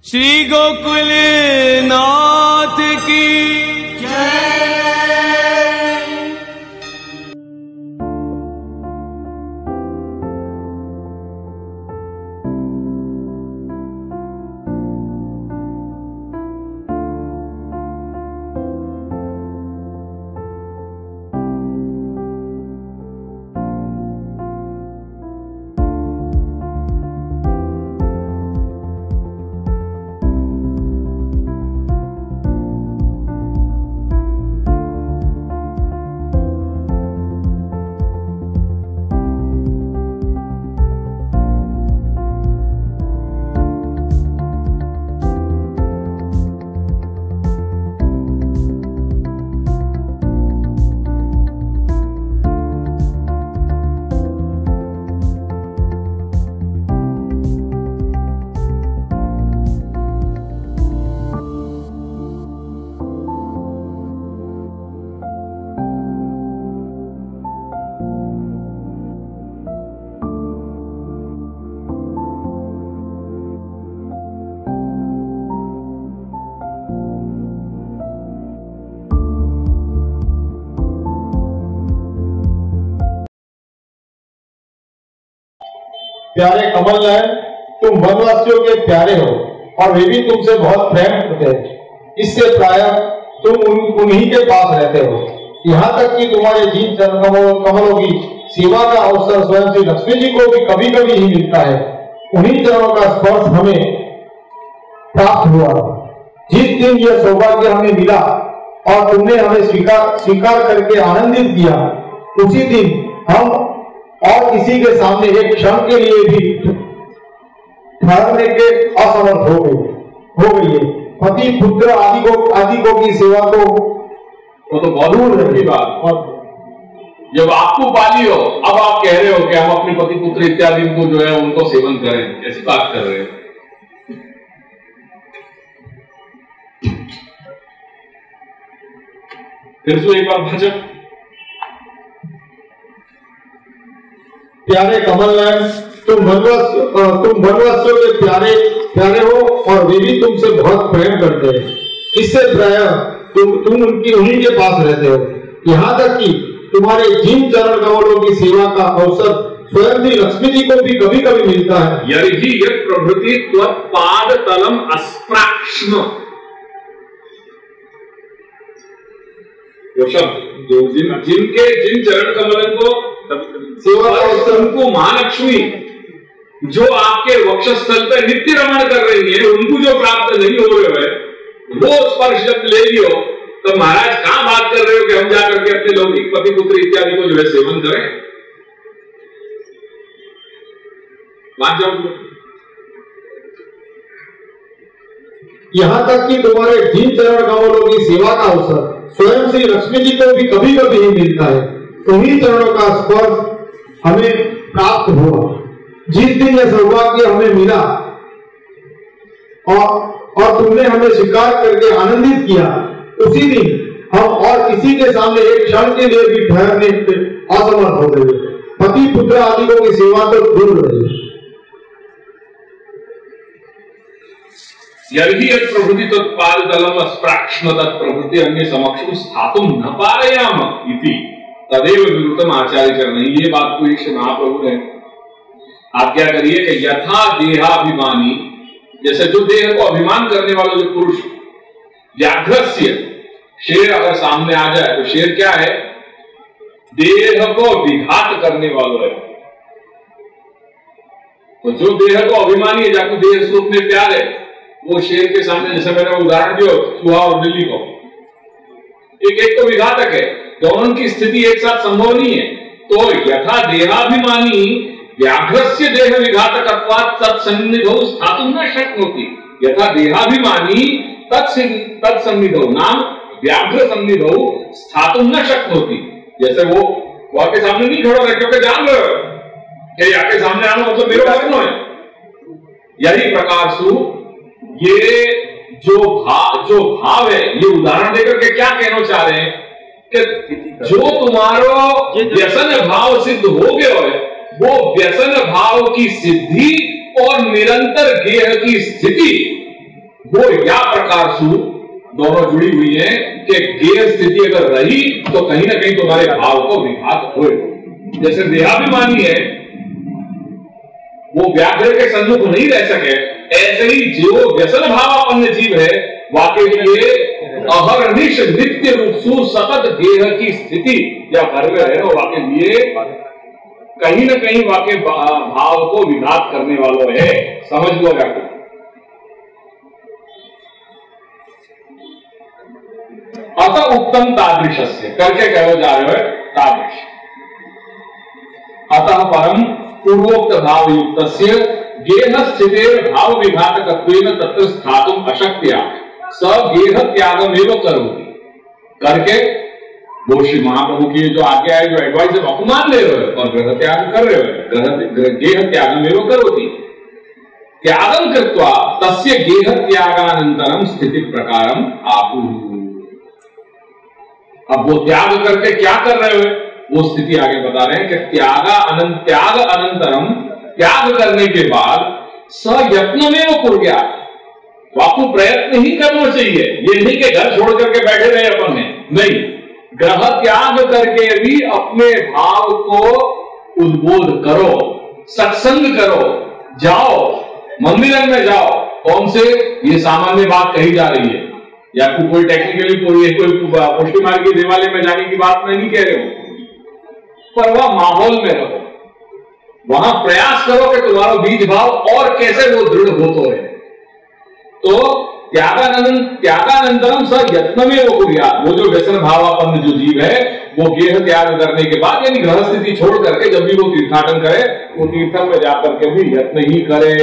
श्री गोकुल नाथ की जय। प्यारे कमल नयन, तुम वनवासियों के प्यारे हो और वे भी तुमसे बहुत प्रेम करते हैं। इससे प्राय तुम उन्हीं के पास रहते हो। यहाँ तक कि तुम्हारे जीन कमलों की सेवा का अवसर स्वयं श्री लक्ष्मी जी को भी कभी कभी ही मिलता है। उन्हीं चरणों का स्पर्श हमें प्राप्त हुआ। जिस दिन यह सौभाग्य हमें मिला और तुमने हमें स्वीकार करके आनंदित किया, उसी दिन हम और किसी के सामने एक क्षण के लिए भी ठहरने के असमर्थ हो गई है। पति पुत्र आदि को की सेवा तो वो तो बहुत दूर की बात। और जब आपको पाली हो, अब आप कह रहे हो कि हम अपने पति पुत्र इत्यादि को जो है उनको सेवन करें, ऐसी बात कर रहे हैं। फिर से एक बार भजन। प्यारे कमल नयन, तुम वनवासियों के प्यारे हो और वे भी तुमसे बहुत प्रेम करते हैं। इससे प्राय तुम उन्हीं के पास रहते हो। यहाँ तक कि तुम्हारे जिन चरण कमलों की सेवा का अवसर स्वयं श्री लक्ष्मी जी को भी कभी कभी मिलता है। यर्हि यत् प्रभृति त्वत्पाद तलम अस्प्राक्ष्म। जिन चरण कमलन को सेवा उनको महालक्ष्मी जो आपके वक्षस्थल पे नित्य रमण कर रही है, उनको जो प्राप्त नहीं हो रहे है, वो स्पर्श जब ले लियो तो महाराज कहां बात कर रहे हो कि हम जाकर के अपने लौकिक पति पुत्र इत्यादि को जो है सेवन करें। बात जाओ। यहाँ तक कि तुम्हारे जिन चरण कमलों की सेवा का अवसर स्वयं श्री लक्ष्मी जी को भी कभी कभी ही मिलता है। उन्हीं चरणों का स्पर्श हमें प्राप्त हुआ। जिस दिन यह सौभाग्य हमें मिला और तुमने हमें स्वीकार करके आनंदित किया, उसी दिन हम और किसी के सामने एक क्षण के लिए भी ठहरने असमर्थ हो गए। पति पुत्र आदि की सेवा तो दूर रही। यर्हि यत् प्रभृति तत्पादतलम अस्प्राक्ष्म तत्प्रभृति अन्य समक्षम स्थातुम न पारयाम इति तदेव विरुद्धम आचार्य चरण। ये बात को श्री महाप्रभु ने आज्ञा करिए कि यथा देहाभिमानी, जैसे जो देह को अभिमान करने वाला जो पुरुष, व्याघ्रस्य, शेर अगर सामने आ जाए तो शेर क्या है? देह को विघात करने वाला है। तो जो देह को अभिमानी है, जाको देह स्वरूप में प्यार है, वो शेर के सामने, जैसे मैंने उदाहरण दिया चूहा और बिल्ली को, एक तो विघातक है, दोनों की स्थिति एक साथ संभव नहीं है। तो यथा देहाभिमानी व्याघ्रस्य देह विघातकत्वात् तत्सन्निधौ स्थातुं न शक्नोति। यथा देहाभिमानी तत्सन्निधौ नाम व्याघ्र सन्निधौ स्थातुं न शक्नोति। जैसे वो आपके सामने नहीं खड़ा है क्योंकि जान रहे हो कि आपके सामने आना मतलब मेरे वर्ण है। यही प्रकार से ये जो भाव है, ये उदाहरण देकर के क्या कहना चाह रहे हैं कि जो तुम्हारा व्यसन भाव सिद्ध हो गया है, वो व्यसन भाव की सिद्धि और निरंतर गेह की स्थिति वो या प्रकार सु दोनों जुड़ी हुई है कि गेह स्थिति अगर रही तो कहीं ना कहीं तुम्हारे भाव को विघात हो। जैसे देहाभिमानी है वो व्याघ्र के सन्मुख नहीं रह सके, ऐसे ही जो व्यसन भावापन्न जीव है वाके लिए अहर्निश नित्य रूप सतत गेह की स्थिति या गर्व है वो वाके लिए कहीं ना कहीं वाके भाव को विघात करने वालों है। समझ लो व्याख्या। अतः उत्तम तादृशस्य करके कहो जा रहे हो तादृश। अतः परम पूर्वोक्त भाव युक्तस्य गेह स्थितेर भाव विघातकत्वेन तत्र स्थातुम अशक्त्या स गेह त्यागमेव करोति करके वो श्री महाप्रभु की जो आज्ञा है, जो एडवाइस है, अपमान ले रहे हो और ग्रह त्याग कर रहे हो। गेह त्यागमेव करोति त्यागम कृत्वा तस्य गेह त्यागानंतरम स्थिति प्रकारम आहुः। अब वो त्याग करके क्या कर रहे हो वो स्थिति आगे बता रहे हैं कि त्याग अनंतरम त्याग करने के बाद सयत्न में वो कुर्यात्, तो आपको प्रयत्न ही करना चाहिए। ये नहीं कि घर छोड़ करके बैठे रहे अपन ने, नहीं, ग्रह त्याग करके भी अपने भाव को उद्बोध करो, सत्संग करो, जाओ मंदिर में जाओ। कौन से ये सामान्य बात कही जा रही है या कोई टेक्निकली कोई पुष्टि मार्ग के देवालय में जाने की बात मैं नहीं कह रहे हूं, पर वह माहौल में रहो, वहां प्रयास करो कि तुम्हारा बीज भाव और कैसे वो दृढ़ होता है। तो त्यागानंतरम स यत्न में वो कुर्यात्, वो जो व्यसन भावापन्न जो जीव है वो गेह त्याग करने के बाद यानी ग्रह स्थिति छोड़ करके जब भी वो तीर्थाटन करे वो तीर्थन में जाकर के भी यत्न ही करे।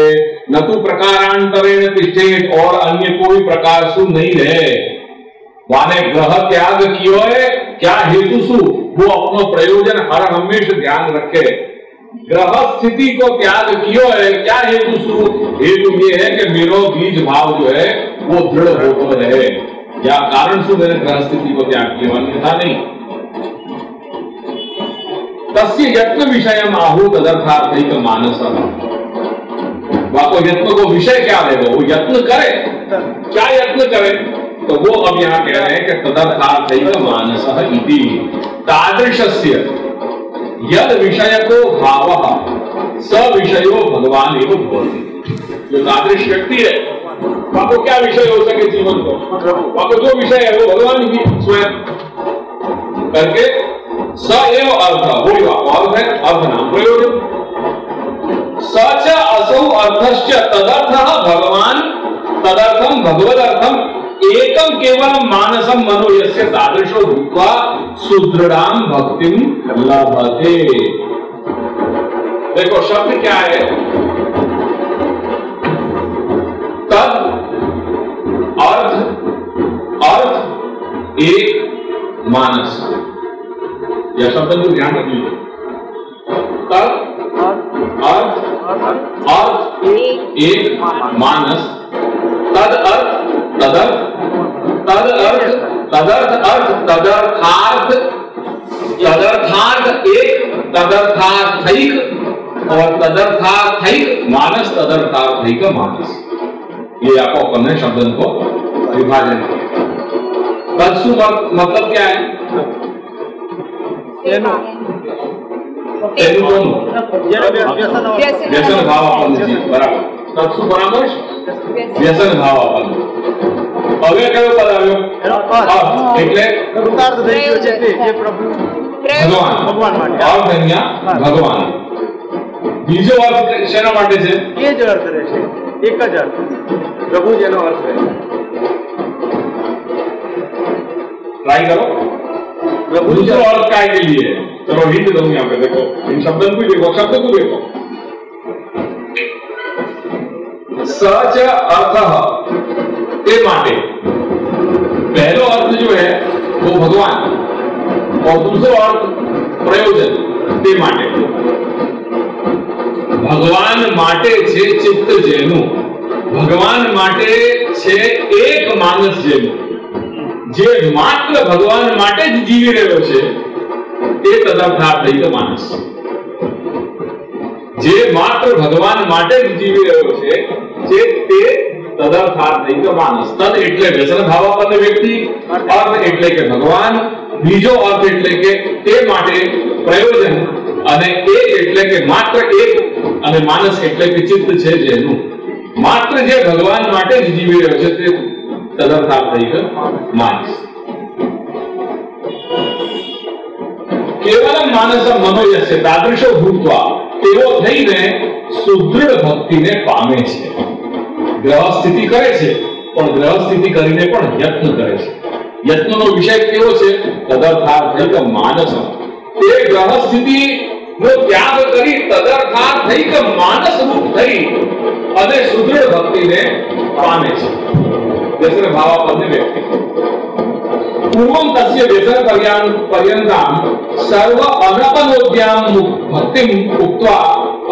न तो प्रकारांतरेण तिष्ठेत, और अन्य कोई प्रकार सु नहीं रहे। वाने ग्रह त्याग कियो है क्या हेतु सु, वो अपना प्रयोजन हर हमेशा ध्यान रखे। ग्रह स्थिति को त्याग कियो है क्या हेतु सु, हेतु ये है कि मेरो बीज भाव जो है वो दृढ़ होता रहे, या कारण सु मैंने ग्रह स्थिति को त्याग किया, अन्यथा नहीं। तस्य यत्न विषयम आहु तदर्थार्थैक मानसः, वाको यत्न को विषय क्या है वो यत्न करे, क्या यत्न करे, तो वो अब यहां कह रहे हैं कि तदर्थार्थैक मानसः इति तादृशस्य यद विषयको भावः स विषयो भगवान एव भवति। जो तादृश व्यक्ति है वाको क्या विषय हो सके जीवन को, वाको जो विषय है वो भगवान ही स्वयं करके स एव अर्थ, वो अर्थ है, अर्थ नाम प्रयोजन। सच असौ अर्थश्च तदर्थः भगवान तदर्थम भगवदर्थम एकम केवलम मानसम मनो यस्य तादृशो भूत्वा सुदृढ़ाम भक्तिम लभते। देखो शब्द क्या है, तद अर्थ, अर्थ एक मानस, यह शब्द को ध्यान रखिए। तद अर्थ, अर्थ एक मानस, तद अर्थ तदर्थ, तद अर्थ तदर्थ अर्थ, तदर्थार्थ, तदर्थार्थ एक, तदर्थार्थैक और तदर्थार्थैक मानस, तदर्थार्थैक मानस। ये आपको अपन ने शब्दों को विभाजन किया। तत्सु मतलब क्या है, व्यसन भाव अपन जी बराबर, तत्सु परामर्श व्यसन भाव अपन। હવે કયો પદ આવ્યો એટલે ભગવાન, ભગવાન માટે અર્થ અહીંયા ભગવાન। બીજો અર્થ શેના માટે છે, એ જ અર્થ રહેશે, એક જ અર્થ પ્રભુ જેનો અર્થ રહે। ટ્રાય કરો, दूसरा अर्थ काय के लिए, चलो हिंट दूं यहाँ पे, देखो इन शब्दों को देखो, शब्द को देखो। सच अर्थ ते माटे, पहलो अर्थ जो है वो भगवान और दूसरो अर्थ प्रयोजन ते माटे। भगवान माटे छे चित्त जेनु, भगवान माटे छे एक मानस जेनु, जे मात्र भगवान माटे ज जीवी રહ્યો છે તે તદર્થાર્થૈક માનસ। જે માત્ર ભગવાન માટે જ જીવી રહ્યો છે તે તદર્થાર્થૈક માનસ. તદ એટલે વ્યસન ભાવાપન્ન વ્યક્તિ, અર્થ એટલે કે ભગવાન, બીજો અર્થ એટલે કે તે માટે પ્રયોજન, અને એ એટલે કે માત્ર એક, અને માનસ એટલે કે ચિત્ત છે જેનું. માત્ર જે ભગવાન માટે જ જીવી રહ્યો છે તે તદર્થાર્થૈક માનસ. કેવલમ માનસ મનોયસ્ય તાદૃશો ભૂત્વા, તેવો થઈને સુદૃઢ ભક્તિને પામે છે. ગ્રહ સ્થિતિ કરે છે, પણ ગ્રહ સ્થિતિ કરીને પણ યત્ન કરે છે. યત્નનો વિષય કેવો છે? તદર્થાર્થૈક માનસ. તે ગ્રહ સ્થિતિ નો ત્યાગ કરી તદર્થાર્થૈક માનસ રૂપ થઈ અને સુદૃઢ ભક્તિને પામે છે. વ્યસન ભાવાપન્ન વ્યક્તિ. પૂર્વમ તસ્ય વ્યસન પર્યંતામ સર્વ અનપનોદ્યામ ભક્તિમ ઉક્ત્વા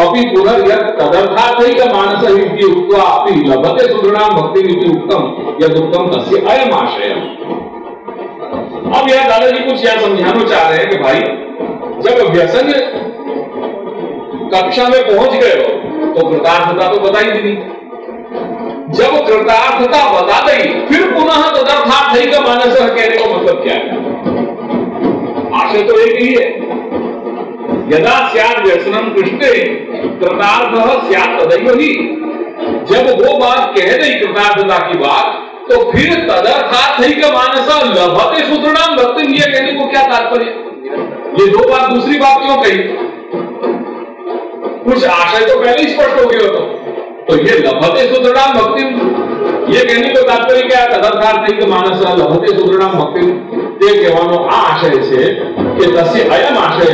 અપી પુનર્યત તદર્થાર્થૈક માનસ ઇતિ ઉક્ત્વા અપી લભતે સુદૃઢામ ભક્તિમ ઇતિ ઉક્તમ यद उत्तम तस्य अयम आशय. अब यह दादाजी कुछ यह समझाना चाह रहे हैं कि भाई जब व्यसन कक्षा में पहुंच गए हो तो कृतार्थता तो बताई दी नहीं. जब कृतार्थता बता दी फिर पुनः तदर्थार्थैक मानस कहने का मतलब क्या है? आशय तो एक ही है. यदा स्यात् व्यसनम कृष्णे कृतार्थः स्यात् तदैव हि. जब वो बात कह दी कृतार्थता की बात, तो फिर तदर्थार्थैक मानस लभते सुदृढ़ाम भक्तिम, ये कहने को क्या तात्पर्य? ये दो बात दूसरी बात क्यों कही? कुछ आशय तो पहले ही स्पष्ट हो गया तो ये लभते सुदृढ़ाम भक्तिम ये कहने को तात्पर्य क्या? तदर्थार्थैक मानस लभते सुदृढ़ाम भक्तिम તે કહેવાનો આ આશય છે કે તસ્ય અયમ આશય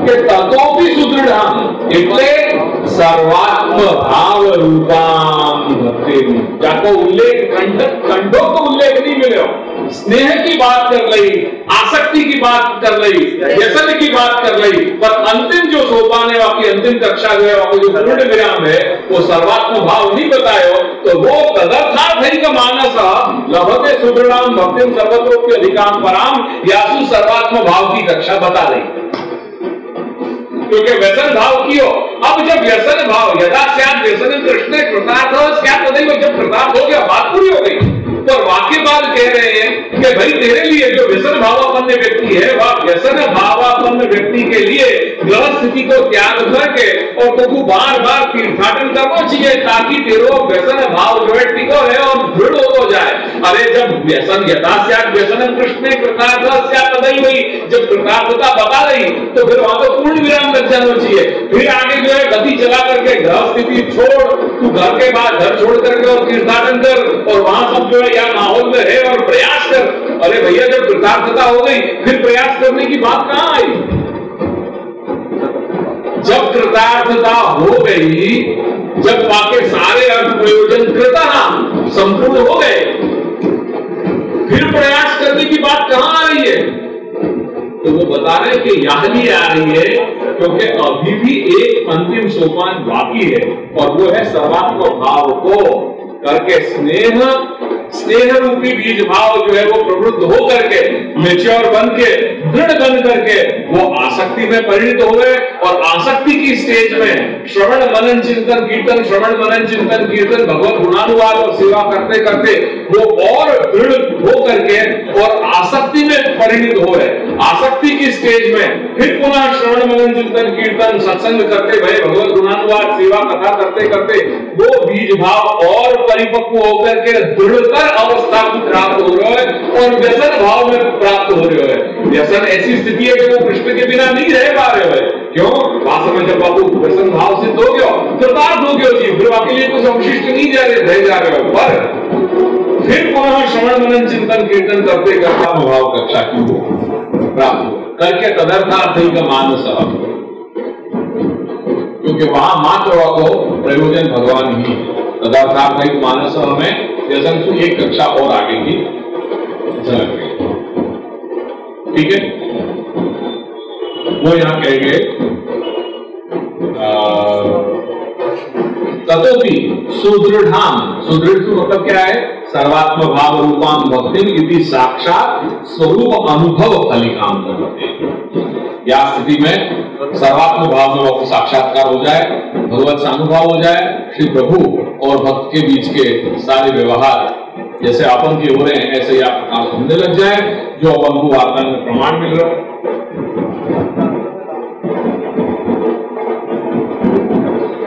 કે તતોપી સુદૃઢામ એટલે સર્વાત્મ ભાવ રૂપામ ભક્તિ. જાકો ઉલ્લેખ કંઠો तो उल्लेख नहीं मिले. स्नेह की बात कर ली, आसक्ति की बात कर ली, व्यसन की बात कर ली, पर अंतिम जो सोपान है आपकी अंतिम कक्षा जो है आपको जो पूर्ण विराम है वो सर्वात्म भाव नहीं बतायो. तो वो तदर्थार्थैक मानस लभते सुदृढ़ाम भक्तिम सर्वतोपि अधिकाम पराम यासु सर्वात्म भाव की कक्षा बता रही. क्योंकि व्यसन भाव कियो. अब जब व्यसन भाव यदा स्यात् व्यसन कृष्ण कृतार्थ स्यात् तदैव, जब कृतार्थ हो गया बात पूरी हो गई. पर वाक्य बाद कह रहे हैं कि भाई तेरे लिए जो व्यसन भावापन्न व्यक्ति है वह व्यसन भावापन्न व्यक्ति के लिए ग्रह स्थिति को त्याग करके और तुमको बार बार तीर्थाटन करना चाहिए ताकि तेरो व्यसन भाव जो है टिको है और दृढ़ हो जाए. अरे जब व्यसन यथा स्यात् व्यसन कृष्ण कृतार्थ स्यात् तदैव हि, जब कृतार्थता बता रही तो फिर वहां तो पूर्ण विराम लग जाना चाहिए. फिर आगे जो है गति चला करके ग्रह स्थिति छोड़, तू घर के बाद घर छोड़ करके और तीर्थाटन कर और वहां सब जो है या माहौल में है और प्रयास कर. अरे भैया जब कृतार्थता हो गई फिर प्रयास करने की बात कहां आई? जब कृतार्थता हो गई, जब बाकी सारे अर्थ प्रयोजन कृतानाम संपूर्ण हो गए, फिर प्रयास करने की बात कहां आ रही है? तो वो बता रहे कि यहां भी आ रही है क्योंकि अभी भी एक अंतिम सोपान बाकी है और वो है सर्वात्म भाव को करके स्नेह रूपी बीज भाव जो है वो प्रवृत्त हो करके मैच्योर बन के दृढ़ बन करके वो आसक्ति में परिणत हो गए. और आसक्ति की स्टेज में श्रवण मनन चिंतन कीर्तन, श्रवण मनन चिंतन कीर्तन भगवत गुणानुवाद और सेवा करते करते वो और दृढ़ हो करके और आसक्ति में परिणत हो गए. आसक्ति की स्टेज में फिर पुनः श्रवण मनन चिंतन कीर्तन सत्संग करते भय भगवत गुणानुवाद सेवा कथा करते करते वो बीज भाव और परिपक्व होकर के दृढ़तर अवस्था को प्राप्त हो रहा है और व्यसन भाव में प्राप्त हो रहे है. व्यसन ऐसी स्थिति है कि वो कृष्ण के बिना नहीं रह पा रहे हो. क्यों? वास्तव में जब बाबू व्यसन भाव सिद्ध हो गया कृतार्थ हो गया जी, फिर आपके लिए कुछ अवशिष्ट नहीं रह जा रहे हो. पर फिर पुनः श्रवण मनन चिंतन कीर्तन करते करता भाव कक्षा की हो प्राप्त करके तदर्थार्थैक मानस, क्योंकि वहां मात्र को प्रयोजन भगवान ही है. तदर्थार्थैक मानस हमें व्यसन से एक कक्षा और आगे की झलक गई. ठीक है, वो यहां कहेंगे ततोपि सुदृढ़ाम. सुदृढ़ मतलब क्या है? सर्वात्म भाव रूपाम भक्तिम इति साक्षात स्वरूप अनुभव फलिकाम करते. या स्थिति में सर्वात्म भाव में वक्त साक्षात्कार हो जाए, भगवत सानुभाव हो जाए, श्री प्रभु और भक्त के बीच के सारे व्यवहार जैसे अपन के हो रहे हैं ऐसे ही आप प्रकाश होने लग जाए, जो अपन को वार्ता में प्रमाण मिल रहा है।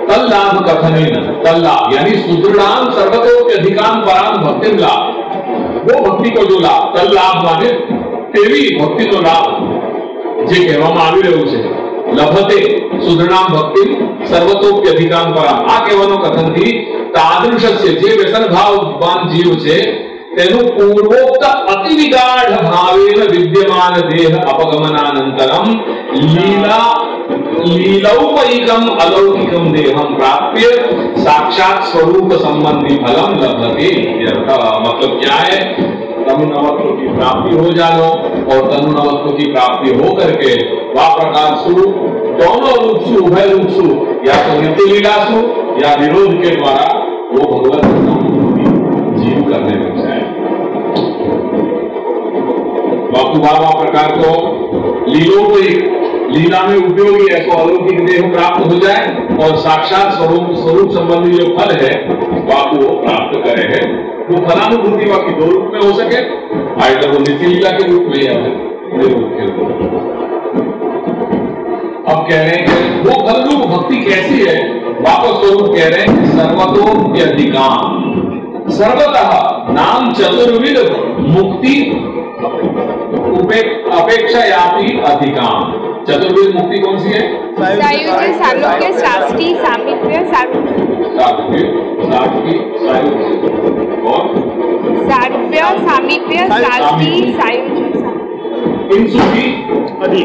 तल लाभ कथन तल लाभ यानी सुदृढ़ाम सर्वतोप्यधिकाम पराम भक्ति लाभ, वो भक्ति को जो लाभ, तल लाभ माने तेरी भक्ति को लाभ જે કહેવામાં આવી રહ્યું છે, લભતે સુદૃઢામ ભક્તિ સર્વતોપ્યધિકામ પરામ, આ કહેવાનો કથનથી તાદૃશસ્ય જે વ્યસન ભાવવાન જીવ છે તેનું પૂર્વોક્ત અતિ વિગાઢ ભાવેન વિદ્યમાન દેહ અપગમનાનંતરમ लीलौपैकम अलौकिकम देहम प्राप्य साक्षात स्वरूप संबंधी फलम लभते। मतलब क्या है, तनुनवत्व की प्राप्ति हो जानो और तनुनवत्व की प्राप्ति हो करके वह प्रकार सु दोनों रूप सु उभय रूप सु या तो नित्य लीला सु या विरोध के द्वारा वो भगवत जीव करने लग जाए। बाबा प्रकार को लीला में उपयोगी है तो अलौकिक देह प्राप्त हो जाए और साक्षात स्वरूप संबंधी जो फल है वो प्राप्त करे है। वो फलानुभूति बाकी दो रूप में हो सके, आइदर वो नित्य लीला के रूप में या फिर रूप के रूप में। अब कह रहे हैं कि वो फल रूप भक्ति कैसी है, वापस स्वरूप कह रहे हैं सर्वतोप्यधिकाम, सर्वतः नाम चतुर्विध मुक्ति अपेक्षायापि अधिकाम। चतुर्विध मुक्ति कौन सी है? सायुज्य, सालोक्य, शास्त्री, सामीप्य, और सारूप्य, सामीप्य, शास्त्री, सायुज्य। इनसे भी अधिक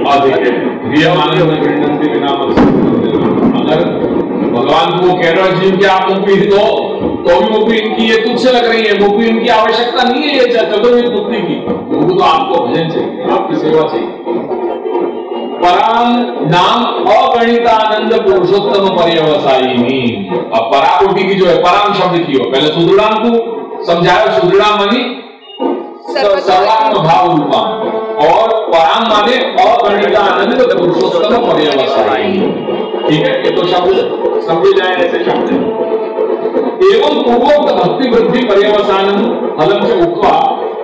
अगर भगवान को कह रहे हो जीव के आप मुक्ति दो तो भी मुक्ति इनकी ये तुच्छ लग रही है, मुक्ति इनकी आवश्यकता नहीं है ये चतुर्विध मुक्ति की, तो आपको भजन चाहिए, आपकी सेवा चाहिए। पराम नाम अगणितानंद पुरुषोत्तम पर्यवसायिनी। अब पराकोटि की जो है पराम शब्द की हो, पहले सुदृढ़ाम को समझाया, सुदृढ़ाम मानी सर्वात्म भाव रूपा और पराम माने अगणितानंद पुरुषोत्तम पर्यवसायिनी। ठीक है, ये तो शब्द समझे जाए ऐसे शब्द। एवं पूर्वोक्त भक्ति वृद्धि पर्यवसानम फलम च उक्त्वा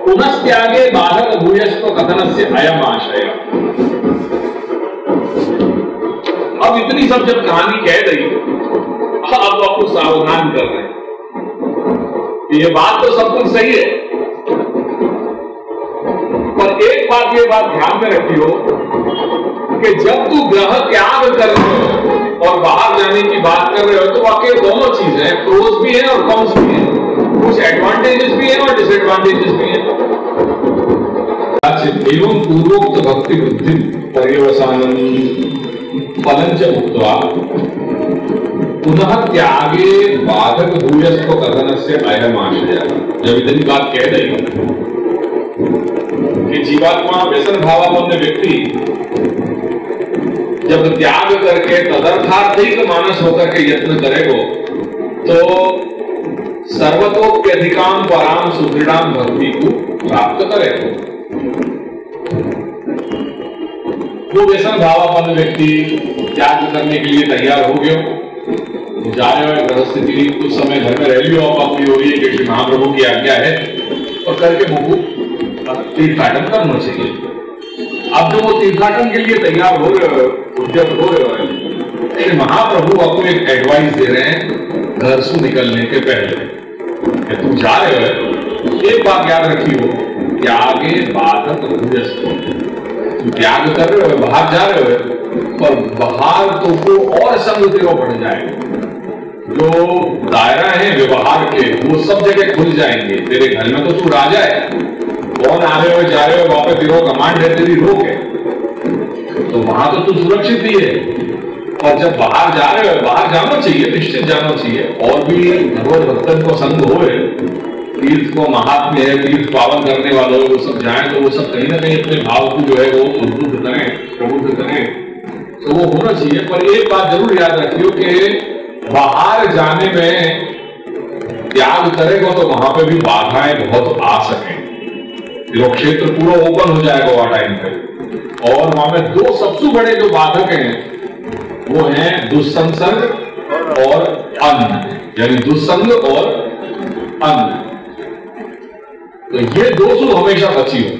पुनस्त्यागे बाधक भूयस्व कथनस्य अयम आशय। अब इतनी सब जब कहानी कह रही अब आपको सावधान कर रहे हैं, ये बात तो सब कुछ सही है, पर एक बात ये बात ध्यान में रखियो कि जब तू ग्रह त्याग कर रहे हो और बाहर जाने की बात कर रहे हो तो वाकई दोनों चीजें हैं, प्रोज भी है और कॉन्स भी है, कुछ एडवांटेजेस भी है और डिसएडवांटेजेस भी है। एवं पूर्वोक्त भक्ति वृद्धि पर्यवसानम फलंच उक्त्वा पुनः त्यागे बाधक भूयस्व कथनस्य अयम आशय। जब इतनी बात कह रही कि जीवात्मा व्यसन भावापन्न व्यक्ति जब त्याग करके तदर्थार्थिक मानस होकर के यत्न करेगो तो सर्वतोप्यधिकाम पराम सुदृढ़ाम भक्ति को प्राप्त करेगा। वो व्यसन भावापन्न व्यक्ति त्याग करने के लिए तैयार हो गए, जा रहे हो गृहस्थिति, कुछ समय घर में रह लियो, आपकी हो रही है कि श्री महाप्रभु की आज्ञा है और करके मुझको तीर्थाटन करना चाहिए। अब जो वो तीर्थाटन के लिए तैयार हो रहे हो, उद्यत हो रहे हो, लेकिन महाप्रभु आपको एक एडवाइस दे रहे हैं घर से निकलने के पहले। तू जा रहे हो, एक बात याद रखियो, त्यागे बाधक भूयस्व। त्याग कर रहे हो, बाहर जा रहे हो, पर बाहर तुमको और संग तेरो बढ़ जाएगा। जो दायरा है व्यवहार के वो सब जगह खुल जाएंगे। तेरे घर में तो तू राजा है, कौन आ रहे हो जा रहे हो, वहां पे तेरा कमांड है, तेरी रोक है, तो वहां तो तू सुरक्षित ही है। और जब बाहर जा रहे हो, बाहर जाना चाहिए, निश्चित जाना चाहिए। और भी भगवत भक्तन को संग हो, तीर्थ को महात्म्य है, तीर्थ पावन करने वालों वो सब जाए तो वो सब कहीं ना कहीं अपने भाव को जो है वो उद्बुद्ध करें, प्रबुद्ध करें, तो वो होना चाहिए। पर एक बात जरूर याद रखियो कि बाहर जाने में त्याग करेगा तो वहां पे भी बाधाएं बहुत आ सके। जो क्षेत्र पूरा ओपन हो जाएगा वहां टाइम पे, और वहां में दो सबसे बड़े जो बाधक हैं वो है दुस्संग और अन्न, यानी दुस्संग और अन्न। तो ये दो चीज हमेशा बची हो।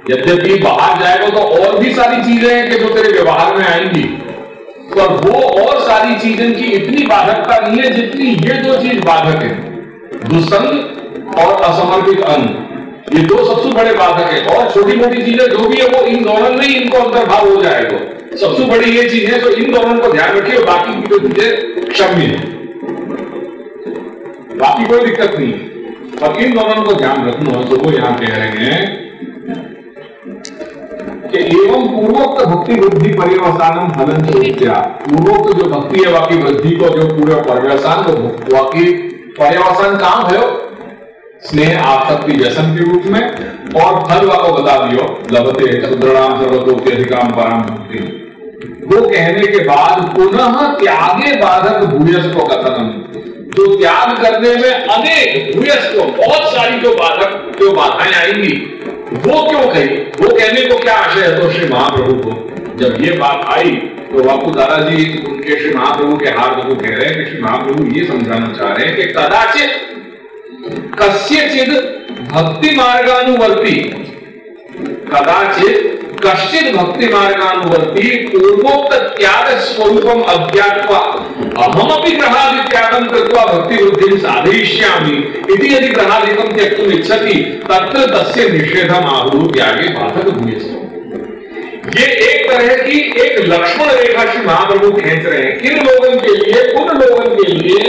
यद्यपि बाहर जाएगा तो और भी सारी चीजें हैं कि जो तेरे व्यवहार में आएंगी, पर वो और सारी चीजें की इतनी बाधकता नहीं है जितनी ये दो चीज बाधक है, दुस्संग और असमर्पित अन्न। ये दो सबसे बड़े बाधक है। और छोटी मोटी चीजें जो भी है वो इन दोनों में ही इनको अंतर्भाव हो जाएगा। सबसे बड़ी ये चीज है, तो इन दोनों को ध्यान रखिए, बाकी की जो चीजें क्षम्य है, बाकी कोई दिक्कत नहीं है, पर इन दोनों को ध्यान रखना। तो वो यहां कह रहे हैं कि एवं पूर्वोक्त भक्ति वृद्धि पर्यवसानम फलन चोत्या। पूर्वोक्त जो भक्ति है बाकी वृद्धि को जो पूरे पर्यवसान को बाकी पर्यवसान काम है स्नेह आसक्ति व्यसन के रूप में, और फल को बता दियो लभते सुदृढ़ाम सर्वतोप्य अधिकाम पराम भक्ति। वो कहने के बाद पुनः त्यागे बाधक भूयस को कथनम, जो त्याग करने में अनेक भूयस को बहुत सारी जो बाधाएं आएंगी वो क्यों कही, वो कहने को क्या आशय है। तो श्री महाप्रभु को जब ये बात आई तो बापू दादाजी उनके श्री महाप्रभु के हाथ को कह रहे हैं कि श्री महाप्रभु ये समझाना चाह रहे हैं कि कदाचित कस्यचिद भक्ति मार्गानुवर्ती, कदाचित कश्चित भक्ति मार्गानुवर्ती पूर्वोक्त त्याग स्वरूपम अज्ञात्वा अहमपि ग्रहादि त्यागं कृत्वा भक्ति वृद्धिं साधयिष्यामि इति यदि ग्रहादिकं त्यक्तुम् इच्छति तत्र तस्य निषेधम् आहुः त्यागे बाधक भूयसे। ये एक तरह की एक लक्ष्मण रेखा श्री महाप्रभु खींच रहे हैं किन लोगों के लिए, उन लोगों के लिए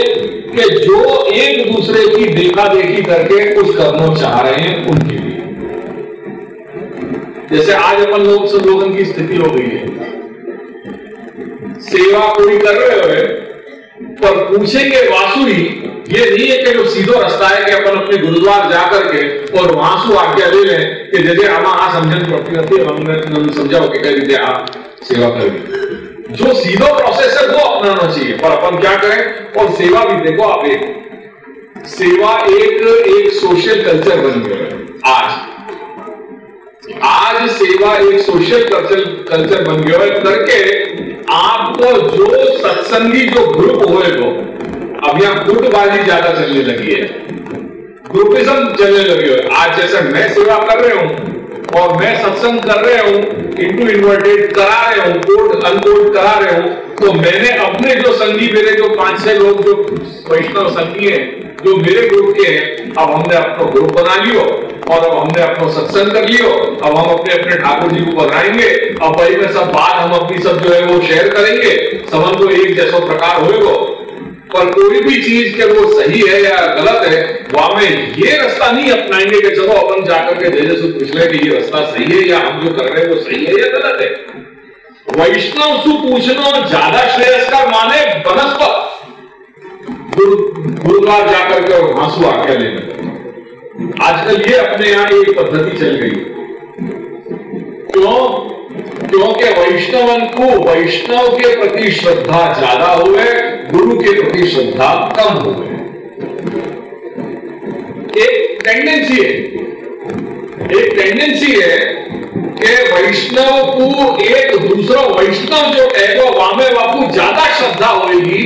कि जो एक दूसरे की देखा देखी करके कुछ करना चाह रहे हैं उनके लिए। जैसे आज अपन लोग सब लोगों की स्थिति हो गई है, सेवा पूरी कर रहे हो पर पूछेंगे वासुई, ये नहीं है कि जो सीधो रास्ता है कि अपन अपने गुरुद्वार जाकर के और वहां से आज्ञा ले लें कि जैसे हम समझन प्रति हमने समझाओ कि कह दीजिए आप सेवा करेंगे। जो सीधा प्रोसेस है वो अपनाना चाहिए, पर अपन क्या करें। और सेवा भी देखो आप, एक सेवा एक सोशल कल्चर बन गया है। आज सेवा एक सोशल कल्चर बन गया है करके आपको जो सत्संगी जो ग्रुप होएगा, अब यहाँ गुटबाजी ज्यादा चलने लगी है, ग्रुपिज्म चलने लगी है। आज जैसे मैं सेवा कर रहे हूं और मैं सत्संग कर रहे हूं, इंटू इन्वर्टेड करा रहे हूं, कोड अनकोड करा रहे हूं, तो मैंने अपने जो संगी, मेरे जो 5-6 लोग जो वैष्णव संगी हैं जो मेरे ग्रुप के हैं, अब हमने अपना ग्रुप बना लियो और अब हमने अपना सत्संग कर लियो। अब हम अपने अपने ठाकुर जी को बनाएंगे, अब भाई में सब बात हम अपनी सब जो है वो शेयर करेंगे, समझ को एक जैसा प्रकार होएगा। पर कोई भी चीज के वो सही है या गलत है, वहां में ये रास्ता नहीं अपनाएंगे कि चलो अपन जाकर के जैसे पूछ ले कि ये रास्ता सही है या हम जो कर रहे हैं वो सही है या गलत है। वैष्णव सु पूछना ज्यादा श्रेयस्कर माने बनस्पत गुरुद्वार जाकर के और हांसू आज्ञा लेना। आजकल ये अपने यहाँ एक पद्धति चल गई। क्योंकि वैष्णवन को वैष्णव के प्रति श्रद्धा ज्यादा हुए, गुरु के प्रति श्रद्धा कम हुए। एक टेंडेंसी है कि वैष्णव को एक दूसरा वैष्णव जो है वो वामे वाकू ज्यादा श्रद्धा होगी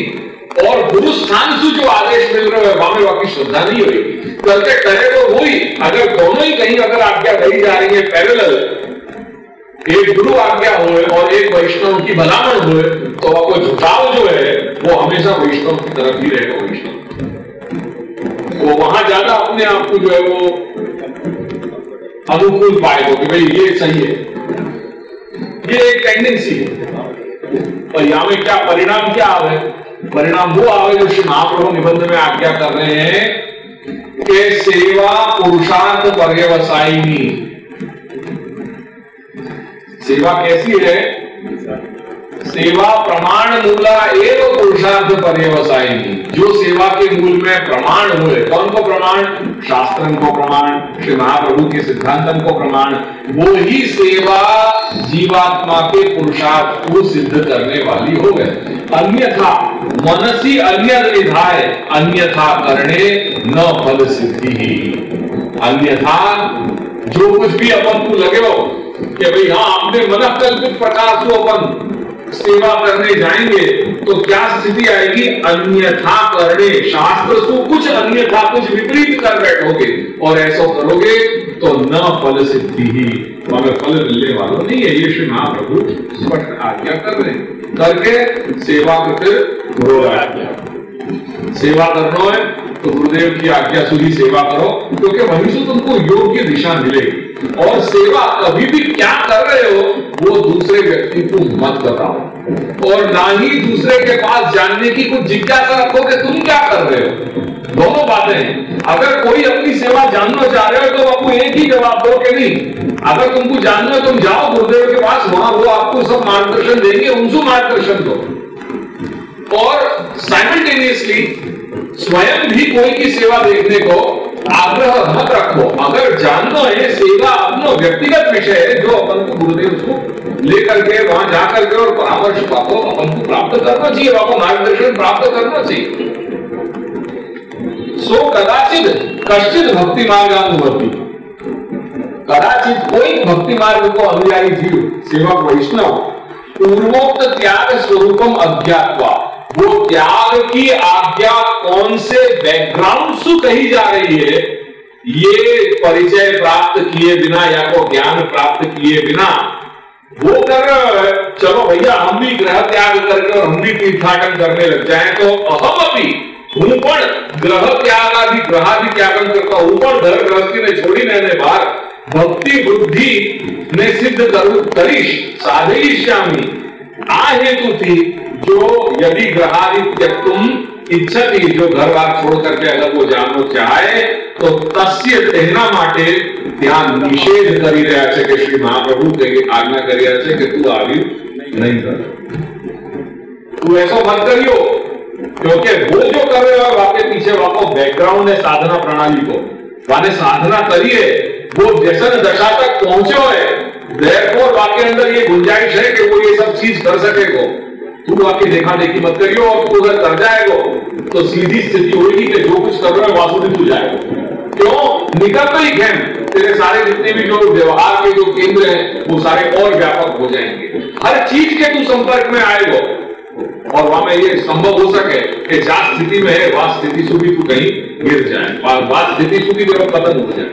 और गुरु स्थान से जो आदेश मिल रहा है वामे वाकी श्रद्धा नहीं होगी। करके करे तो हुई, अगर दोनों ही कहीं अगर आज्ञा दी जा रही है पैरेलल, एक गुरु आज्ञा हुए और एक वैष्णव की भलामण हुए, तो आपको झुकाव जो है वो हमेशा वैष्णव की तरफ ही रहेगा। वैष्णव वो वहां ज्यादा अपने आप को जो है वो अनुकूल पाएगा कि भाई ये सही है। ये एक टेंडेंसी है। और यहां में क्या परिणाम क्या आवे? परिणाम वो आवे जो श्री महाप्रभु निबंध में आज्ञा कर रहे हैं कि सेवा पुरुषार्थ पर्यवसायिनी। सेवा कैसी है? सेवा प्रमाण मूला एवं पुरुषार्थ पर्यवसायिनी। जो सेवा के मूल में प्रमाण हुए, कौन को प्रमाण? शास्त्रन को प्रमाण, श्री महाप्रभु के सिद्धांतन को प्रमाण, वो ही सेवा जीवात्मा के पुरुषार्थ को सिद्ध करने वाली हो गए। अन्यथा मनसी अन्य विधाय अन्यथा करने न फल सिद्धि। अन्यथा जो कुछ भी अपन को लगे हो कि भाई हाँ अपने मन कल्पित प्रकार से अपन सेवा करने जाएंगे तो क्या स्थिति आएगी? अन्यथा करने, शास्त्र सु कुछ अन्यथा कुछ विपरीत कर बैठोगे और ऐसा करोगे तो न फल सिद्धि ही, तो हमें फल मिलने वाला नहीं है। ये श्री महाप्रभु स्पष्ट आज्ञा कर रहे हैं। करके सेवा करते गुरु आज्ञा, सेवा करना है तो गुरुदेव की आज्ञा सुधी सेवा करो, क्योंकि वहीं से तुमको योग्य दिशा मिलेगी। और सेवा कभी भी क्या कर रहे हो वो दूसरे व्यक्ति को मत बताओ, और ना ही दूसरे के पास जानने की कुछ जिज्ञासा रखो कि तुम क्या कर रहे हो। दोनों बातें हैं। अगर कोई अपनी सेवा जानना चाह रहे हो तो आपको एक ही जवाब दो कि नहीं, अगर तुमको जानना तुम जाओ गुरुदेव के पास, वहां वो आपको सब मार्गदर्शन देंगे, उनसे मार्गदर्शन दो। और साइमल्टेनियसली स्वयं भी कोई की सेवा देखने को आग्रह मत रखो। अगर जानना है सेवा अपना व्यक्तिगत विषय है, जो अपन को गुरुदेव उसको लेकर के वहां जाकर के और परामर्श पाको अपन को प्राप्त करना चाहिए, आपको मार्गदर्शन प्राप्त करना चाहिए। सो कदाचित कश्चित भक्ति मार्गानुभूति, कदाचित कोई भक्ति मार्ग को अनुयायी जीव सेवक वैष्णव पूर्वोक्त त्याग स्वरूपम अज्ञात्वा, वो त्याग की आज्ञा कौन से बैकग्राउंड से कही जा रही है ये परिचय प्राप्त किए बिना या को ज्ञान प्राप्त किए बिना वो कर रहे हैं। चलो भैया हम भी ग्रह त्याग करके और हम भी तीर्थाटन करने लग जाए तो अहम अभी हूं पण ग्रह त्यागादि ग्रहादि त्यागन करता हूं, पण घर गृहस्थी ने छोड़ी ने बाहर भक्ति बुद्धि ने सिद्ध करीश साधयिष्यामि आ हेतु थी, जो यदि ग्रहादि त्यक्तुम इच्छति, जो घर बार छोड़ करके अगर वो जानना चाहे तो तस्य तेना माटे ત્યાં નિષેધ કરી રહ્યા છે કે શ્રી મહાપ્રભુ તે આજ્ઞા કરી રહ્યા છે કે તું આવી नहीं कर, तू ऐसा मत करियो, क्योंकि वो जो कर रहे हो आपके पीछे वाको बैकग्राउंड है साधना प्रणाली को, वाने साधना करिए वो जैसन दशा तक पहुंचो है, देयरफॉर वाके अंदर ये गुंजाइश है कि वो ये सब चीज कर सकेगो। तू वाके देखा देखी मत करियो, और तू अगर कर जाएगो तो सीधी स्थिति होगी कि जो कुछ कर रहे हो वासुदेव तू जाएगा। क्यों? निकल ही खेम तेरे सारे जितने भी जो व्यवहार के जो केंद्र हैं वो सारे और व्यापक हो जाएंगे, हर चीज के तू संपर्क में आएगा, और वहां में ये संभव हो सके कि जहां स्थिति में है वहां स्थिति से भी तू कहीं गिर जाए, वहां स्थिति से भी तेरा पतन हो जाए।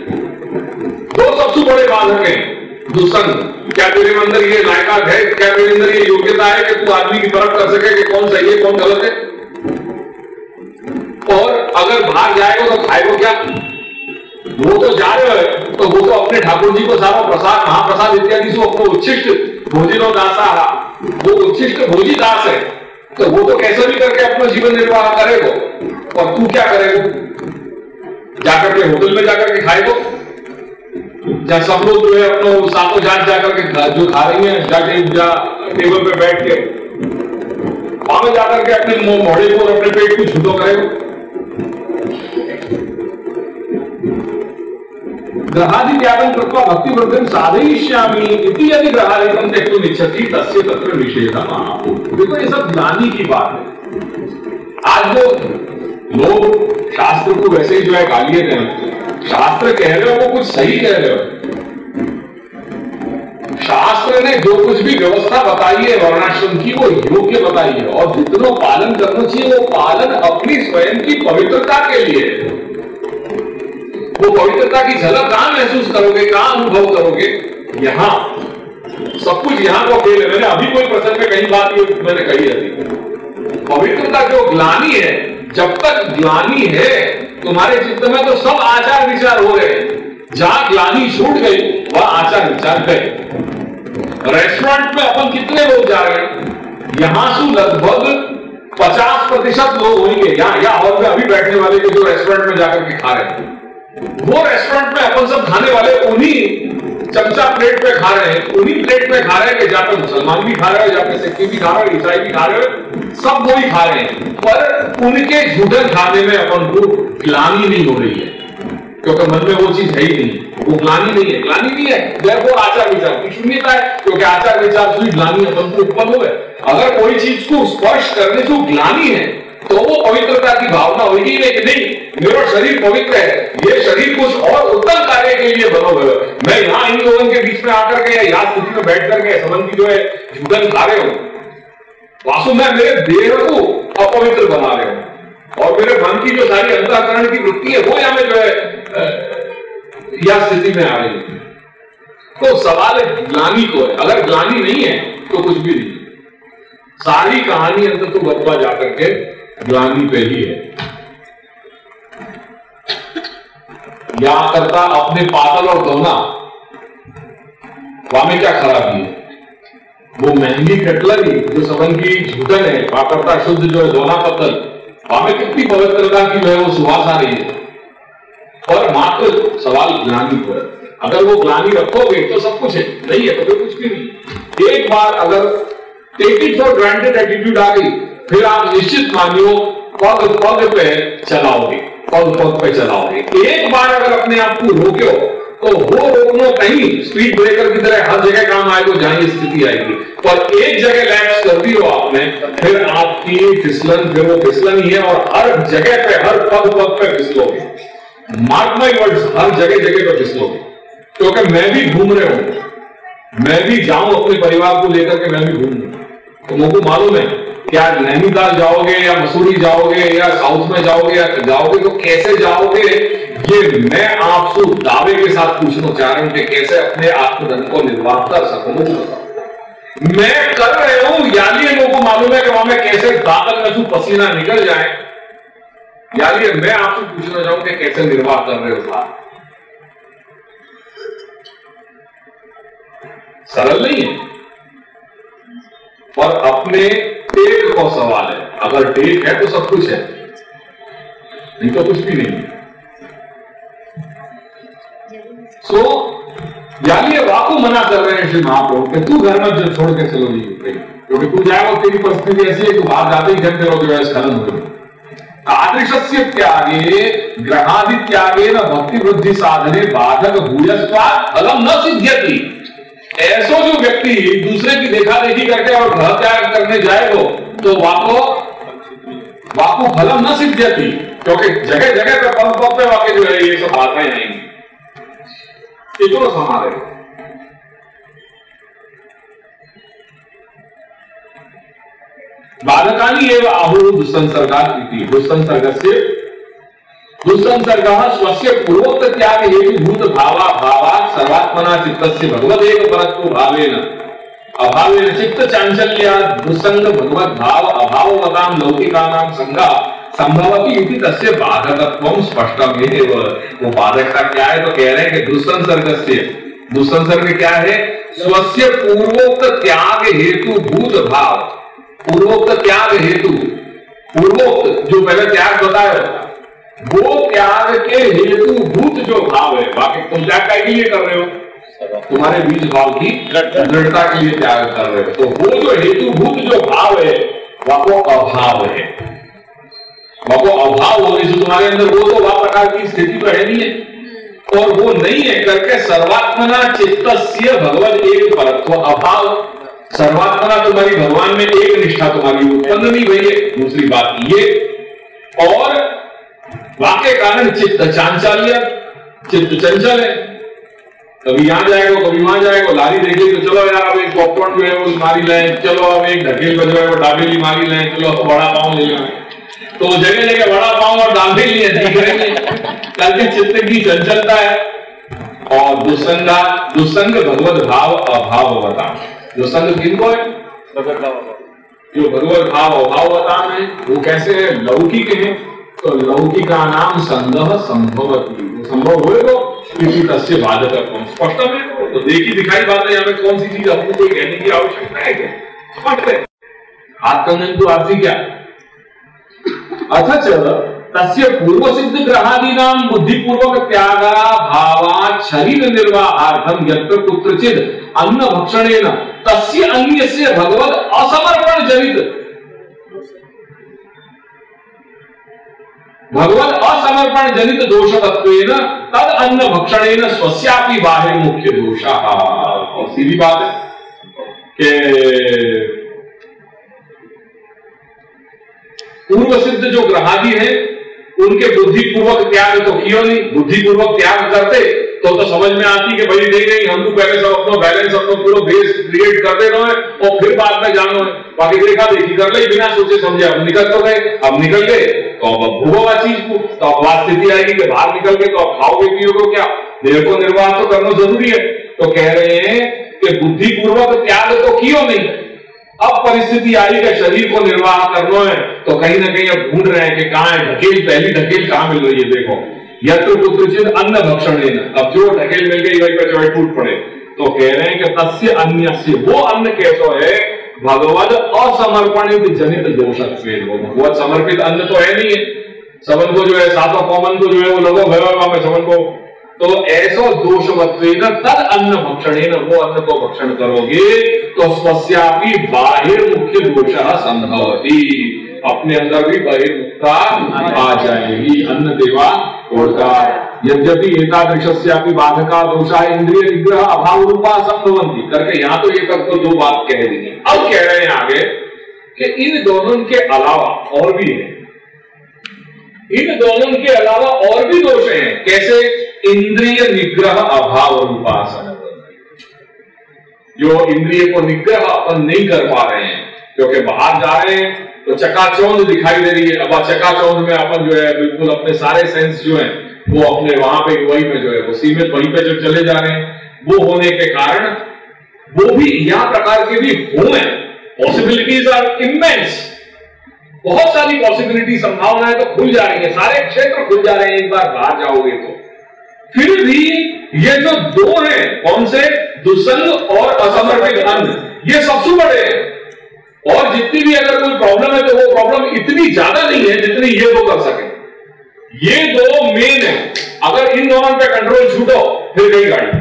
दो सबसे बड़े बाधक हैं दुस्संग। क्या तेरे अंदर ये लायकात है, क्या तेरे अंदर ये योग्यता है कि तू आदमी की परख कर सके कि कौन सही है कौन गलत है? और अगर बाहर जाएगा तो खाएगा क्या? वो तो जा रहे हो तो वो तो अपने ठाकुर जी को सारा प्रसाद महाप्रसाद इत्यादि से अपने उच्छिष्ट भोजिनो दासा, वो उच्छिष्ट भोजी दास है, तो वो तो कैसे भी करके अपना जीवन निर्वाह करेगा। और तू क्या करेगा? जाकर के होटल में जाकर के खाएगा, जहां सब लोग जो है अपना सातों जाट जाकर के जो खा रही है टेबल पे बैठ के, वहां में जाकर के अपने मोड़े को और अपने पेट को छूटो करेगा। ग्रहादि त्यागं कृत्वा भक्ति वृद्धिं साधयिष्यामि इति यदि ग्रहादिकं त्यक्तुम् इच्छति तस्य तत्र निषेधः। देखो ये सब ज्ञानी की बात है। आज जो लोग शास्त्र को वैसे ही जो है गालियां देते हैं, शास्त्र कह रहे हो वो कुछ सही कह रहे हो। शास्त्र ने जो कुछ भी व्यवस्था बताई है वर्णाश्रम की वो योग्य बताई है, और जितना पालन करना चाहिए वो पालन अपनी स्वयं की पवित्रता के लिए। वो पवित्रता की झलक कहां महसूस करोगे, कहां अनुभव करोगे? यहां सब कुछ यहां को खेल है। मैंने अभी कोई प्रसंग में कई बात ये मैंने कही है, पवित्रता जो ग्लानि है, जब तक ग्लानि है तुम्हारे चित्त में तो सब आचार विचार हो रहे हैं, जहां ग्लानि छूट गई वह आचार विचार गए। रेस्टोरेंट में अपन कितने लोग जा रहे हैं? यहां से लगभग 50% लोग होंगे या हॉल में अभी बैठने वाले के जो रेस्टोरेंट में जाकर के खा रहे हैं, वो रेस्टोरेंट में अपन सब खाने वाले उन्हीं चमचा प्लेट पे खा रहे हैं, उन्हीं प्लेट में खा रहे हैं कि जहां पे मुसलमान भी खा रहे हो, जहां पे सिख भी खा रहे हो, ईसाई भी खा रहे हो, सब वो ही खा रहे हैं। पर उनके झूठन खाने में अपन को ग्लानि नहीं हो रही है, क्योंकि मन में वो चीज है ही नहीं, वो ग्लानि नहीं है। ग्लानि नहीं है, देयरफॉर आचार विचार की शून्यता है, क्योंकि आचार विचार से ग्लानि अपन को उत्पन्न हो। अगर कोई चीज को स्पर्श करने से ग्लानि है तो वो पवित्रता की भावना होगी नहीं, मेरा शरीर पवित्र है, ये शरीर कुछ और उत्तम कार्य के लिए बना हुआ है। मैं यहाँ इन लोगों के बीच में आकर के या स्थिति में बैठ करके संबंध की जो है झूठन खा रहे हूं, वास्तव में मेरे देह को अपवित्र बना रहे हो और मेरे मन की जो सारी अंतःकरण की वृत्ति है वो या में जो है या स्थिति में आ रही है। तो सवाल ग्लानि को है, अगर ग्लानि नहीं है तो कुछ भी नहीं, सारी कहानी अंतर तो बदला जाकर के ग्लानि पे ही है। यहां करता अपने पातल और दोना वहां में क्या खराबी है? वो महंगी कटलरी जो सबन की झूठन है, वहां करता शुद्ध जो है दोना पत्तल, वहां में कितनी पवित्रता की जो है वो सुवास आ रही है। और मात्र सवाल ग्लानि पर, अगर वो ग्लानि रखोगे तो सब कुछ है, नहीं है तो फिर कुछ भी नहीं। एक बार अगर take it for granted attitude आ गई, फिर आप निश्चित मानियो पग पग पे चलाओगे, पग पग पे चलाओगे। एक बार अगर अपने आप को रोक्यो तो वो रोकना कहीं स्पीड ब्रेकर की तरह हर जगह काम आएगा, जहां ये स्थिति आएगी। पर एक जगह लैप्स कर दी हो आपने, फिर आपकी फिसलन फिर वो फिसलन ही है और हर जगह पे, हर पग पग पे फिसलोगे। मार्क माई वर्ड्स, हर जगह जगह पे फिसलोगे। क्योंकि मैं भी घूम रहे हूं, मैं भी जाऊं अपने परिवार को लेकर के, मैं भी घूमूं। तो मुझको मालूम है क्या नैनीताल जाओगे या मसूरी जाओगे या साउथ में जाओगे या जाओगे तो कैसे जाओगे, ये मैं आपसे दावे के साथ पूछना चाह रहा हूं कि कैसे अपने आत्मधन को निर्वाह कर सकूं। मैं कर रहे हूं, यानी लोगों को मालूम है कि वहां में कैसे दातन में पसीना निकल जाए, यानी मैं आपसे पूछना चाहूं कि कैसे निर्वाह कर रहे हो। सरल नहीं है। और अपने टेक को सवाल है, अगर टेक है तो सब कुछ है, नहीं तो कुछ भी नहीं। सो यानी वाकू मना कर रहे हैं श्री महाप्रभु कि तू घर में जो छोड़ के चलो जी, क्योंकि तू जाएगा तेरी परिस्थिति ऐसी है, तू बाहर जाते ही घर तेरा जो है स्खलन हो गई। आदृश्य त्यागे ग्रहादि त्यागे न भक्ति वृद्धि साधने बाधक भूयस्वात् फलम न सिद्ध्यति। ऐसो जो व्यक्ति दूसरे की देखा देखी करके और ग्रह त्याग करने जाएगा तो वाको फलम न सिद्ध्यति, क्योंकि जगह जगह पे पल पल पे वाकई जो है ये सब बातें नहीं, इतना समारे। बाधकानी एवं आहु दुस्संसर्गात् इति। दुस्संसर्गः स्वस्य पूर्वोक्त त्याग हेतु भूत भावा भावात् सर्वात्मना चित्तस्य भगवदेव परत्व भावेन अभावेन चित्त चांचल्यात् दुस्संग भगवद भाव अभाववतां लौकिकानां संगा संभवति इति तस्य बाधकत्वं स्पष्टमेव। वो बाधकता क्या है तो कह रहे हैं कि दुस्संसर्गस्य, दुस्संसर्ग क्या है? स्वस्य पूर्वोक्त त्याग हेतु भूत भाव, पूर्वोक्त त्याग हेतु, पूर्वोक्त जो पहले त्याग बताया वो त्याग के हेतु भूत जो भाव है, बाकी तुम त्याग का लिए कर रहे हो, तुम्हारे बीज भाव की दृढ़ता के लिए त्याग कर रहे हो, तो वो जो हेतु भूत जो भाव है वो अभाव है। वो अभाव होने से तुम्हारे अंदर वो तो वह प्रकार की स्थिति तो है नहीं है, और वो नहीं है करके सर्वात्मना चित्तस्य भगवद एक परत्व अभाव, सर्वात्मना तुम्हारी भगवान में एक निष्ठा तुम्हारी उत्पन्न नहीं हुई है। दूसरी बात ये, और वाक्य कारण चित्त चांचल्य, चित्त चंचल है, कभी यहां जाएगा कभी वहां जाएगा। लारी देखिए तो चलो यार अब एक पॉपकॉर्न जो है वो मारी लें, चलो अब एक ढकेल जो है वो डाबेली मारी लें, चलो अब बड़ा पाँव ले लें, तो जगह जगह बड़ा पाँव और डाबेली दिख रहे हैं, करके चित्त की चंचलता है। और दुस्संग भगवत भाव अभाव बता, दुस्संग किनको है? जो भगवत भाव अभाव बतान है वो कैसे है? लौकिक है, तो लौकिका नाम संदेह संभवती, संभव हुए तो किसी तस्य बाधकत्वं स्पष्ट है। तो देखी दिखाई बात है, यहाँ में कौन सी चीज हमको कोई कहने की आवश्यकता है क्या? स्पष्ट है। आत्मज्ञान तो आरती क्या अथ चल तस्य पूर्व सिद्ध ग्रहादीनां बुद्धिपूर्वक त्यागा भावात् शरीर निर्वाहार्थम यत्र कुत्रचित् अन्न भक्षणेन तस्य अन्यस्य भगवद असमर्पण जनित, भगवद असमर्पण जनित दोषवत्वेन तद अन्न भक्षणेन स्वस्यापि बाह्य मुख्य दोषः। और सीधी बात है कि पूर्व सिद्ध जो ग्रहादि है उनके बुद्धिपूर्वक त्याग तो कियो नहीं। बुद्धिपूर्वक त्याग करते तो समझ में आती कि भाई नहीं हम तो पहले सब अपना बैलेंस अपना पूरा बेस क्रिएट करते रहे और फिर बाद में जानो है। बाकी देखा देखी कर ले बिना सोचे समझे, अब निकल तो गए, अब निकल गए तो अब भोगोगा चीज को, तो अब बात स्थिति आएगी कि बाहर निकल के तो अब खाओगे पियोगे क्या, देह को निर्वाह तो करना जरूरी है। तो कह रहे हैं कि बुद्धिपूर्वक त्याग तो कियो नहीं, अब परिस्थिति आई कि शरीर को निर्वाह करना है तो कहीं ना कहीं अब ढूंढ रहे हैं कि कहां है ढकेल, पहली ढकेल कहां मिल रही है। देखो यत्र कुत्रचित अन्न भक्षण लेना, अब जो ढकेल मिल गई वही पे टूट पड़े। तो कह रहे हैं कि तस्य अन्यस्य, वो अन्न कैसो है भगवद असमर्पणित जनित दोषक। भगवत समर्पित अन्न तो है नहीं है, सबन को जो है सातों कॉमन को जो है वो लगो भगवान में सबन को, तो ऐसो दोषवत्वेन तद अन्न भक्षणेन, वो अन्न को भक्षण करोगे तो स्वस्यापि बाहिर्मुख्य दोषः संभवति, अपने अंदर भी बहिर्मुखता आ जाएगी। अन्न देवा ओढ़ता यद्यपि एतादृशस्यापि बाधका दोषा इंद्रिय निग्रह अभाव रूपा संभवन्ति करके यहां तो ये तक तो दो बात कह दी। अब कह रहे हैं आगे कि इन दोनों के अलावा और भी है, इन दोनों के अलावा और भी दोष हैं। कैसे? इंद्रिय निग्रह अभाव रूपा संभवन्ति, जो इंद्रिय को निग्रह अपन नहीं कर पा रहे हैं क्योंकि बाहर जा रहे हैं तो चकाचौंध दिखाई दे रही है। अब चकाचौंध में अपन जो है बिल्कुल अपने सारे सेंस जो है वो अपने वहां पे वही में जो है वो सीमित वहीं पे जो चले जा रहे हैं, वो होने के कारण वो भी यह प्रकार के भी हुए, पॉसिबिलिटीज आर इमेंस, बहुत सारी पॉसिबिलिटी संभावनाएं तो खुल जा रही है, सारे क्षेत्र खुल जा रहे हैं एक बार बाहर जाओगे तो। फिर भी ये जो दो हैं, कौन से? दुसंग और असमर्पित अन्न, ये सबसे बड़े हैं। और जितनी भी अगर कोई प्रॉब्लम है तो वो प्रॉब्लम इतनी ज्यादा नहीं है जितनी ये वो कर सके। ये दो मेन है, अगर इन दोनों पे कंट्रोल छूटो फिर गई गाड़ी,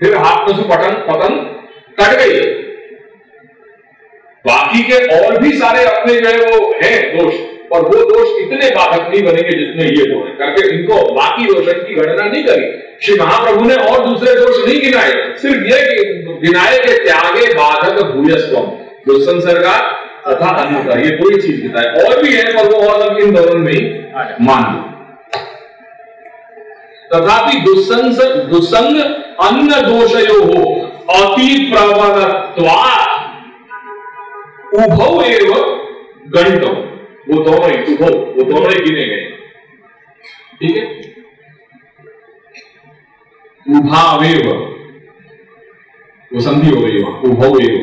फिर हाथ में से पतंग कट गई। बाकी के और भी सारे अपने जो है वो है दोष, और वो दोष इतने बाधक नहीं बनेंगे जितने ये दो हैं करके इनको बाकी दोषों की गणना नहीं करी। श्री महाप्रभु ने और दूसरे दोष नहीं गिनाए, सिर्फ ये गिनाए के त्यागे बाधक भूयस्वम, दुस्संसर्गा तथा अन्यथा, ये पूरी चीज बताए। और भी है पर वो और सब इन दोनों में ही मान लो। तथापि दुस्संग अन्न दोषयो हो अति प्रबलत्वात् उभौ एव गणितौ, वो दोनों ही उभौ, वो दोनों ही गिने गए। ठीक है, उभावेव, वो संधि हो गई वहां, उभौ एव